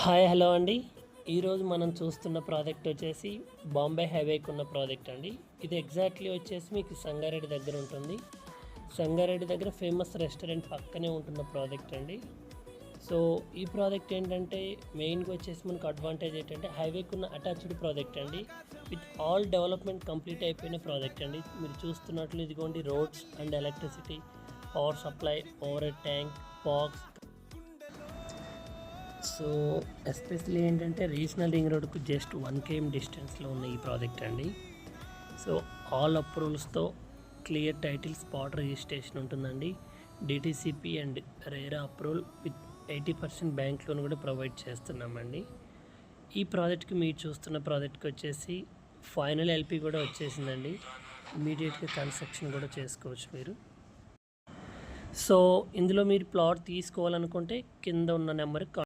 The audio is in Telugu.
హాయ్ హలో అండి. ఈరోజు మనం చూస్తున్న ప్రాజెక్ట్ వచ్చేసి బాంబే హైవేకి ఉన్న ప్రాజెక్ట్ అండి. ఇది ఎగ్జాక్ట్లీ వచ్చేసి మీకు సంగారెడ్డి దగ్గర ఉంటుంది. సంగారెడ్డి దగ్గర ఫేమస్ రెస్టారెంట్ పక్కనే ఉంటున్న ప్రాజెక్ట్ అండి. సో ఈ ప్రాజెక్ట్ ఏంటంటే మెయిన్గా వచ్చేసి మనకు అడ్వాంటేజ్ ఏంటంటే హైవేకి ఉన్న అటాచ్డ్ ప్రాజెక్ట్ అండి. విత్ ఆల్ డెవలప్మెంట్ కంప్లీట్ అయిపోయిన ప్రాజెక్ట్ అండి. మీరు చూస్తున్నట్లు ఇదిగోండి roads and electricity, power supply, overhead tank, parks. So especially ఏంటంటే రీజనల్ రింగ్ రోడ్కు జస్ట్ 1 km డిస్టెన్స్లో ఉన్న ఈ ప్రాజెక్ట్ అండి. సో ఆల్ అప్రూవల్స్తో క్లియర్ టైటిల్ స్పాట్ రిజిస్ట్రేషన్ ఉంటుందండి. DTCP and RERA approval with 80% bank loan కూడా ప్రొవైడ్ చేస్తున్నామండి. ఈ ప్రాజెక్ట్కి మీరు చూస్తున్న ప్రాజెక్ట్కి వచ్చేసి ఫైనల్ ఎల్పి కూడా వచ్చేసిందండి. ఇమీడియట్గా కన్స్ట్రక్షన్ కూడా చేసుకోవచ్చు మీరు. సో ఇందులో మీరు ప్లాట్ తీసుకోవాలనుకుంటే కింద ఉన్న నెంబర్కి